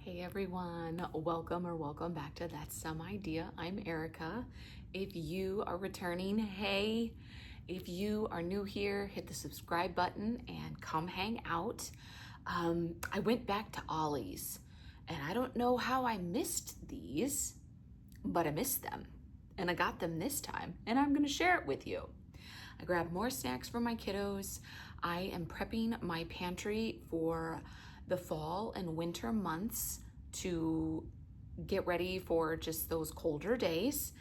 Hey everyone, welcome back to That's Some Idea. I'm Erica. If you are returning, hey. If you are new here, hit the subscribe button and come hang out. I went back to Ollie's and I don't know how I missed these, but I missed them and I got them this time and I'm gonna share it with you. I grabbed more snacks for my kiddos. I am prepping my pantry for the fall and winter months to get ready for just those colder days.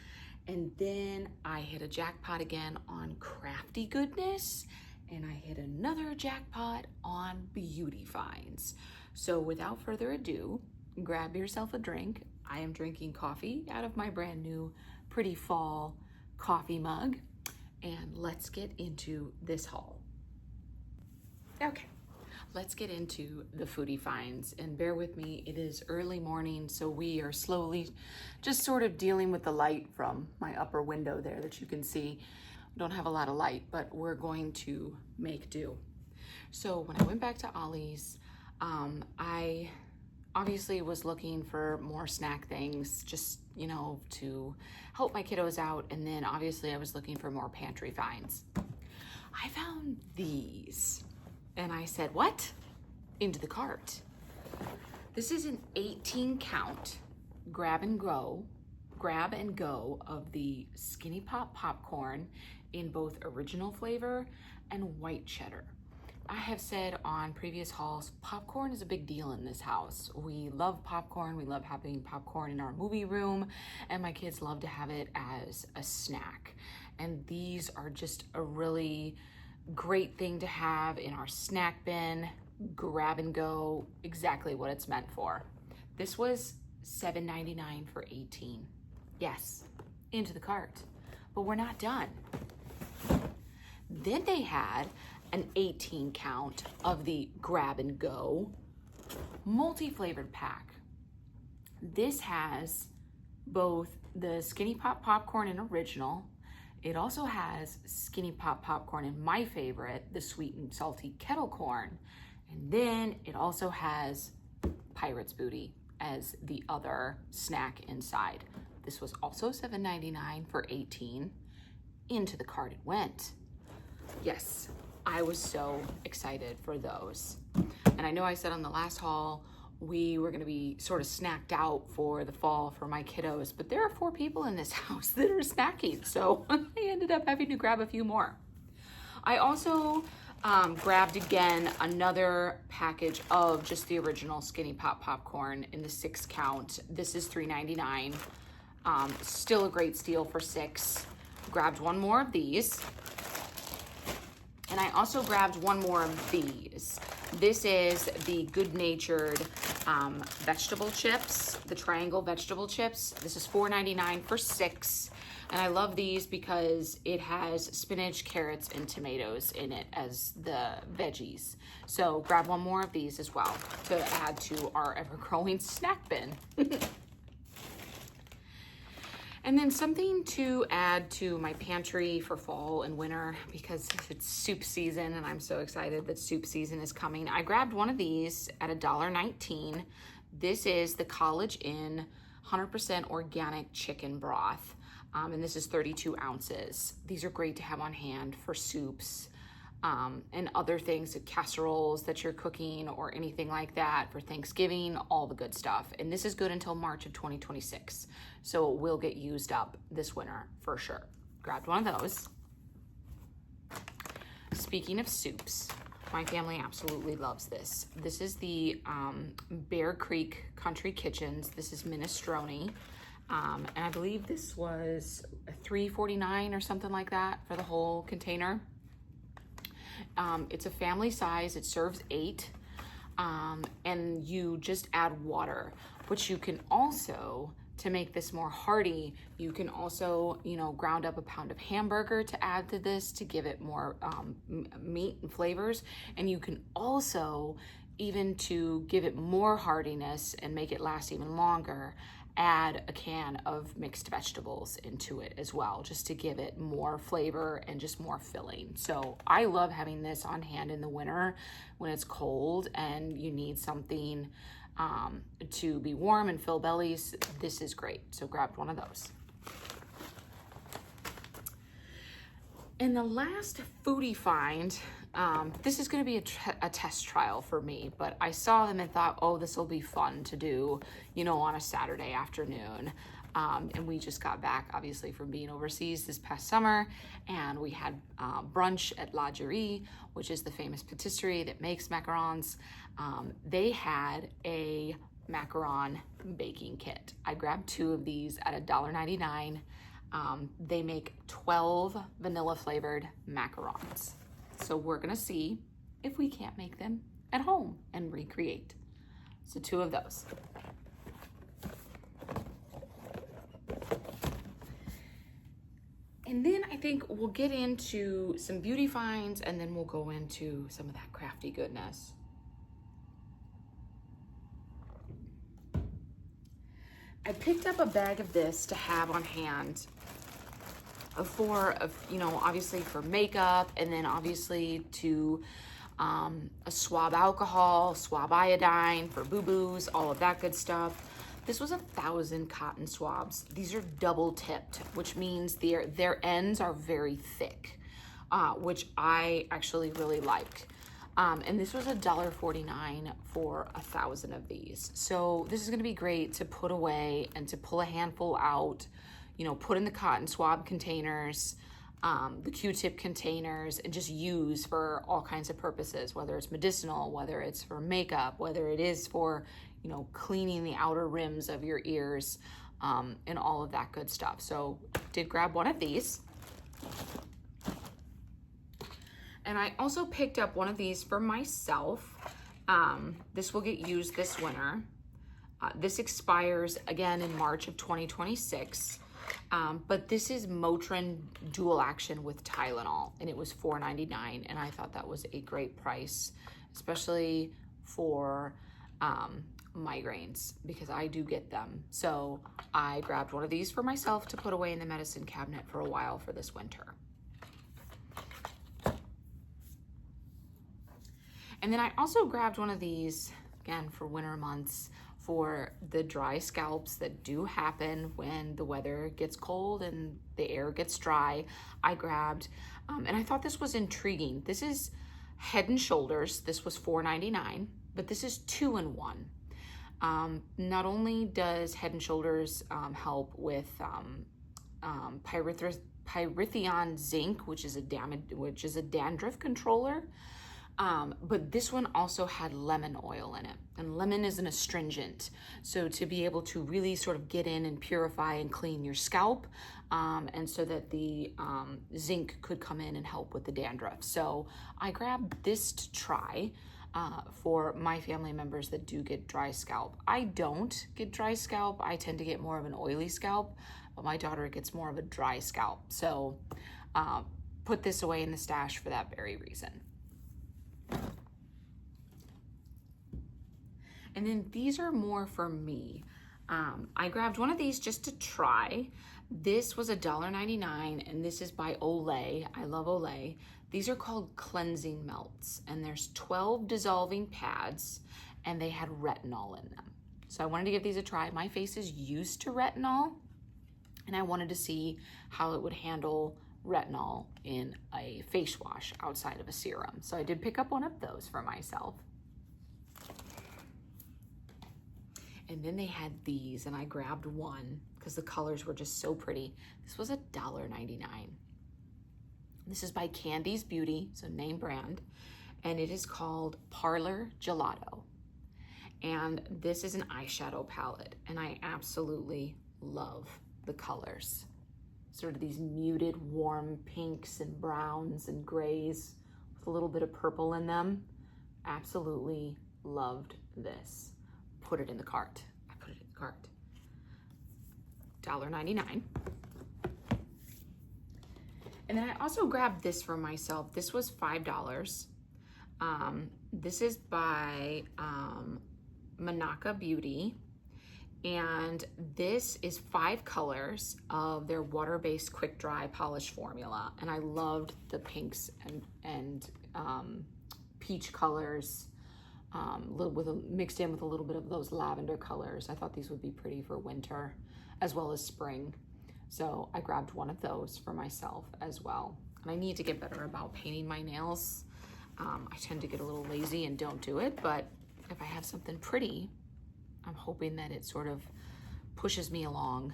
And then I hit a jackpot again on crafty goodness, and I hit another jackpot on beauty finds. So without further ado, grab yourself a drink. I am drinking coffee out of my brand new pretty fall coffee mug, and let's get into this haul. Okay, let's get into the foodie finds, and bear with me, it is early morning, so we are slowly just sort of dealing with the light from my upper window there that you can see. We don't have a lot of light, but we're going to make do. So when I went back to Ollie's, I obviously was looking for more snack things, just, you know, to help my kiddos out, and then obviously I was looking for more pantry finds. I found these. And I said, what? Into the cart. This is an 18 count grab and go of the Skinny Pop popcorn in both original flavor and white cheddar. I have said on previous hauls, popcorn is a big deal in this house. We love popcorn. We love having popcorn in our movie room, and my kids love to have it as a snack. And these are just a really great thing to have in our snack bin, grab and go, exactly what it's meant for. This was $7.99 for 18. Yes, into the cart, but we're not done. Then they had an 18 count of the grab and go multi-flavored pack. This has both the Skinny Pop popcorn and original. It also has Skinny Pop popcorn and my favorite, the sweet and salty kettle corn. And then it also has Pirate's Booty as the other snack inside. This was also $7.99 for 18. Into the cart it went. Yes, I was so excited for those. And I know I said on the last haul, we were gonna be sort of snacked out for the fall for my kiddos, but there are 4 people in this house that are snacking, so I ended up having to grab a few more. I also grabbed again another package of just the original Skinny Pop popcorn in the 6 count. This is $3.99. Still a great steal for 6. Grabbed one more of these. And I also grabbed one more of these. This is the Good Natured vegetable chips, the triangle vegetable chips. This is $4.99 for 6. And I love these because it has spinach, carrots, and tomatoes in it as the veggies. So grab one more of these as well to add to our ever-growing snack bin. And then something to add to my pantry for fall and winter because it's soup season and I'm so excited that soup season is coming. I grabbed one of these at $1.19. This is the College Inn 100% organic chicken broth. And this is 32 ounces. These are great to have on hand for soups and other things, casseroles that you're cooking or anything like that for Thanksgiving, all the good stuff. And this is good until March of 2026. So it will get used up this winter for sure. Grabbed one of those. Speaking of soups, my family absolutely loves this. This is the Bear Creek Country Kitchens. This is minestrone. And I believe this was $3.49 or something like that for the whole container. It's a family size, it serves 8, and you just add water, which you can also, to make this more hearty, you can also, you know, ground up a pound of hamburger to add to this to give it more meat and flavors. And you can also, even to give it more hardiness and make it last even longer, add a can of mixed vegetables into it as well, just to give it more flavor and just more filling. So I love having this on hand in the winter when it's cold and you need something to be warm and fill bellies. This is great. So grabbed one of those. And the last foodie find, this is going to be a test trial for me, but I saw them and thought, oh, this will be fun to do, you know, on a Saturday afternoon. And we just got back, obviously, from being overseas this past summer, and we had brunch at La Gerie, which is the famous patisserie that makes macarons. They had a macaron baking kit. I grabbed 2 of these at $1.99. They make 12 vanilla flavored macarons. So we're gonna see if we can't make them at home and recreate. So 2 of those. And then I think we'll get into some beauty finds, and then we'll go into some of that crafty goodness. I picked up a bag of this to have on hand for, you know, obviously for makeup, and then obviously to a swab alcohol, swab iodine for boo-boos, all of that good stuff. This was 1,000 cotton swabs. These are double tipped, which means their ends are very thick, which I actually really like. And this was $1.49 for 1,000 of these. So this is gonna be great to put away and to pull a handful out, you know, put in the cotton swab containers, the Q-tip containers, and just use for all kinds of purposes, whether it's medicinal, whether it's for makeup, whether it is for, you know, cleaning the outer rims of your ears, and all of that good stuff. So did grab one of these. And I also picked up one of these for myself. This will get used this winter. This expires again in March of 2026. But this is Motrin Dual Action with Tylenol, and it was $4.99, and I thought that was a great price, especially for migraines, because I do get them. So I grabbed one of these for myself to put away in the medicine cabinet for a while for this winter. And then I also grabbed one of these, again, for winter months, for the dry scalps that do happen when the weather gets cold and the air gets dry. I grabbed, and I thought this was intriguing. This is Head and Shoulders. This was $4.99, but this is 2-in-1. Not only does Head and Shoulders help with pyrithion zinc, which is a dandruff controller, but this one also had lemon oil in it, and lemon is an astringent. So to be able to really sort of get in and purify and clean your scalp, and so that the zinc could come in and help with the dandruff. So I grabbed this to try for my family members that do get dry scalp. I don't get dry scalp. I tend to get more of an oily scalp, but my daughter gets more of a dry scalp. So put this away in the stash for that very reason. And then these are more for me. I grabbed one of these just to try. This was $1.99, and this is by Olay. I love Olay. These are called cleansing melts, and there's 12 dissolving pads, and they had retinol in them. So I wanted to give these a try. My face is used to retinol, and I wanted to see how it would handle retinol in a face wash outside of a serum. So I did pick up one of those for myself. And then they had these, and I grabbed one because the colors were just so pretty. This was $1.99. This is by Candy's Beauty, so name brand, and it is called Parlor Gelato. And this is an eyeshadow palette, and I absolutely love the colors. Sort of these muted, warm pinks and browns and grays with a little bit of purple in them. Absolutely loved this. Put it in the cart. I put it in the cart. $1.99. And then I also grabbed this for myself. This was $5. This is by Manaka Beauty. And this is 5 colors of their water-based quick dry polish formula. And I loved the pinks and peach colors. mixed in with a little bit of those lavender colors. I thought these would be pretty for winter as well as spring. So I grabbed one of those for myself as well. And I need to get better about painting my nails. I tend to get a little lazy and don't do it, but if I have something pretty, I'm hoping that it sort of pushes me along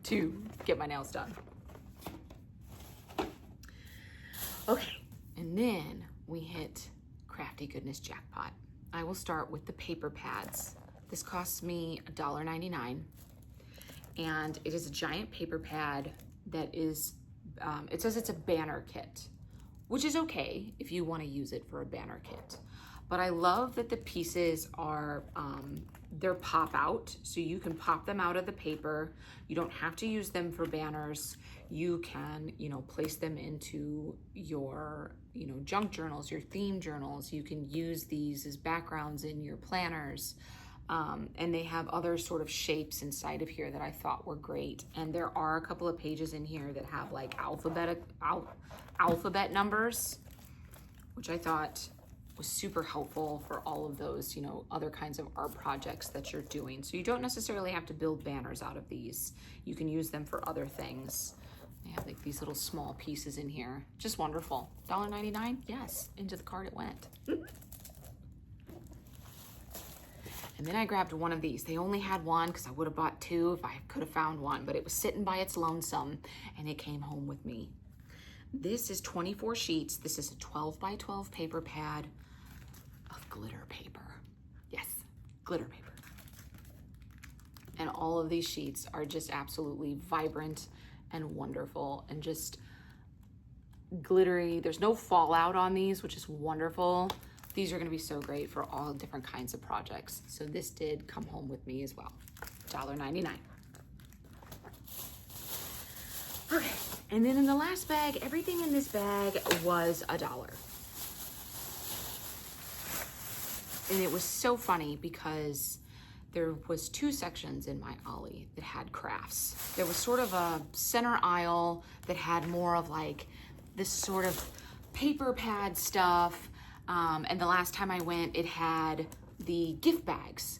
to get my nails done. Okay, and then we hit Crafty Goodness Jackpot. I will start with the paper pads. This costs me $1.99, and it is a giant paper pad that is, it says it's a banner kit, which is okay if you want to use it for a banner kit. But I love that the pieces are, they're pop out, so you can pop them out of the paper. You don't have to use them for banners. You can, place them into your, junk journals, your theme journals. You can use these as backgrounds in your planners. And they have other sort of shapes inside of here that I thought were great. And there are a couple of pages in here that have like alphabet numbers, which I thought was super helpful for all of those, other kinds of art projects that you're doing. So you don't necessarily have to build banners out of these. You can use them for other things. They have like these little small pieces in here. Just wonderful. $1.99? Yes, into the cart it went. And then I grabbed one of these. They only had one because I would have bought two if I could have found one, but it was sitting by its lonesome and it came home with me. This is 24 sheets. This is a 12 by 12 paper pad of glitter paper. Yes, glitter paper. And all of these sheets are just absolutely vibrant and wonderful and just glittery. There's no fallout on these, which is wonderful. These are gonna be so great for all different kinds of projects. So this did come home with me as well, $1.99. Okay, and then in the last bag, everything in this bag was $1. And it was so funny because there was two sections in my Ollie that had crafts. There was sort of a center aisle that had more of like this sort of paper pad stuff. And the last time I went, it had the gift bags,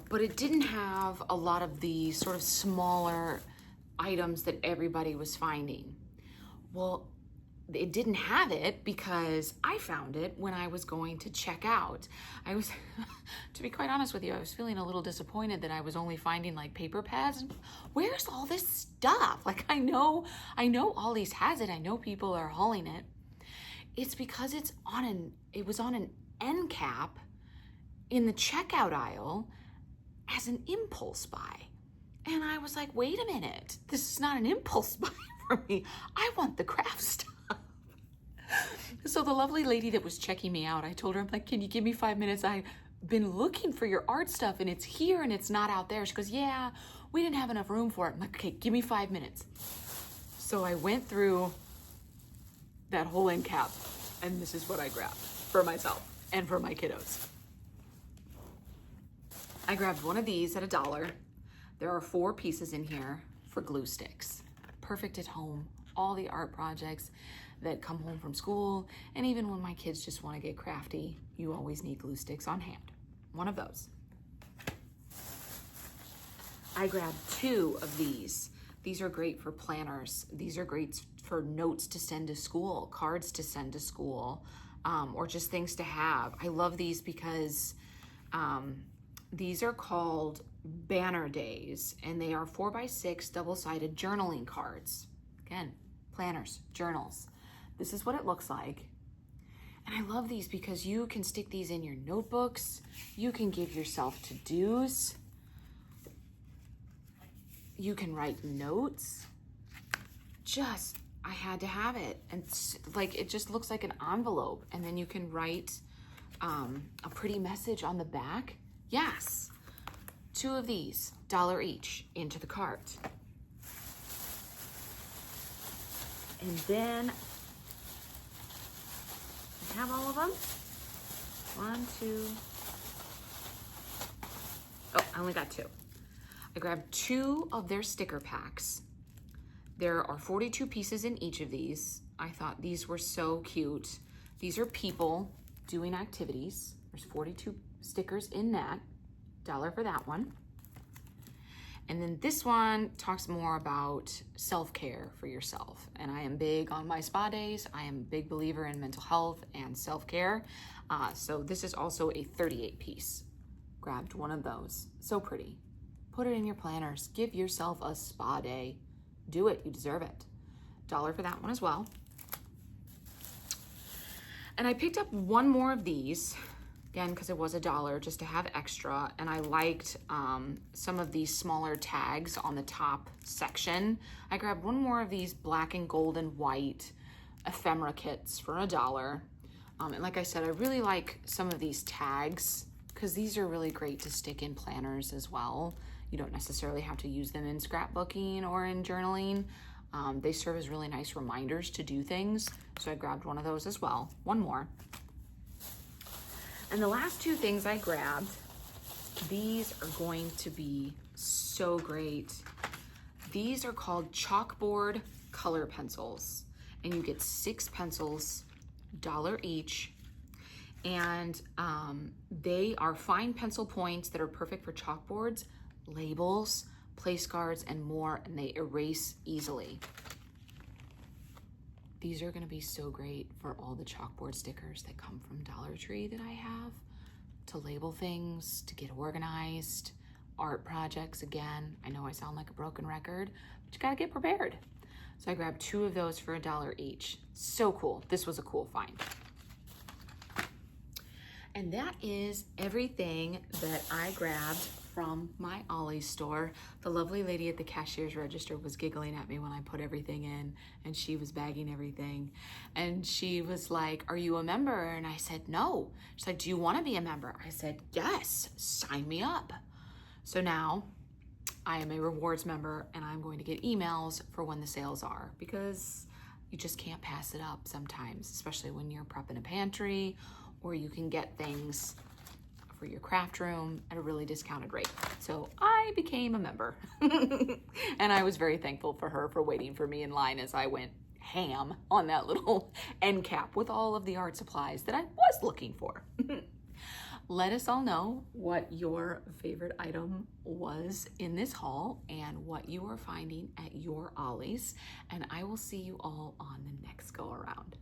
but it didn't have a lot of the sort of smaller items that everybody was finding. Well, it didn't have it because I found it when I was going to check out. I was, to be quite honest with you, I was feeling a little disappointed that I was only finding like paper pads. Where's all this stuff? Like I know Ollies has it. I know people are hauling it. It's because it was on an end cap in the checkout aisle as an impulse buy. And I was like, wait a minute, this is not an impulse buy for me. I want the craft stuff. So the lovely lady that was checking me out, I told her, I'm like, can you give me 5 minutes? I've been looking for your art stuff and it's here and it's not out there. She goes, yeah, we didn't have enough room for it. I'm like, okay, give me 5 minutes. So I went through that whole end cap and this is what I grabbed for myself and for my kiddos. I grabbed one of these at $1. There are 4 pieces in here for glue sticks. Perfect at home. All the art projects that come home from school, and even when my kids just want to get crafty, you always need glue sticks on hand. One of those. I grabbed 2 of these. These are great for planners. These are great for notes to send to school, cards to send to school, or just things to have. I love these because these are called banner days, and they are 4x6 double-sided journaling cards. Again, planners, journals. This is what it looks like. And I love these because you can stick these in your notebooks. You can give yourself to-dos. You can write notes. I had to have it. And like, it just looks like an envelope. And then you can write a pretty message on the back. Yes. 2 of these, $1 each, into the cart. And then I have all of them. 1, 2. Oh, I only got 2. I grabbed 2 of their sticker packs. There are 42 pieces in each of these. I thought these were so cute. These are people doing activities. There's 42 stickers in that. $1 for that one. And then this one talks more about self-care for yourself. And I am big on my spa days. I am a big believer in mental health and self-care. So this is also a 38 piece. Grabbed one of those. So pretty. Put it in your planners. Give yourself a spa day. Do it. You deserve it. $1 for that one as well. And I picked up one more of these, again, because it was $1 just to have extra. And I liked some of these smaller tags on the top section. I grabbed one more of these black and gold and white ephemera kits for $1. And like I said, I really like some of these tags because these are really great to stick in planners as well. You don't necessarily have to use them in scrapbooking or in journaling. They serve as really nice reminders to do things. So I grabbed one of those as well. One more. And the last two things I grabbed, these are going to be so great. These are called chalkboard color pencils. And you get 6 pencils, $1 each. And they are fine pencil points that are perfect for chalkboards, labels, place cards, and more, and they erase easily. These are gonna be so great for all the chalkboard stickers that come from Dollar Tree that I have, to label things, to get organized, art projects. Again, I know I sound like a broken record, but you gotta get prepared. So I grabbed 2 of those for $1 each. So cool. This was a cool find. And that is everything that I grabbed from my Ollies store. The lovely lady at the cashier's register was giggling at me when I put everything in, and she was bagging everything. And she was like, "Are you a member?" And I said, "No." She's like, "Do you want to be a member?" I said, "Yes, sign me up." So now I am a rewards member, and I'm going to get emails for when the sales are, because you just can't pass it up sometimes, especially when you're prepping a pantry, or you can get things for your craft room at a really discounted rate. So I became a member and I was very thankful for her for waiting for me in line as I went ham on that little end cap with all of the art supplies that I was looking for. Let us all know what your favorite item was in this haul and what you are finding at your Ollies, and I will see you all on the next go around.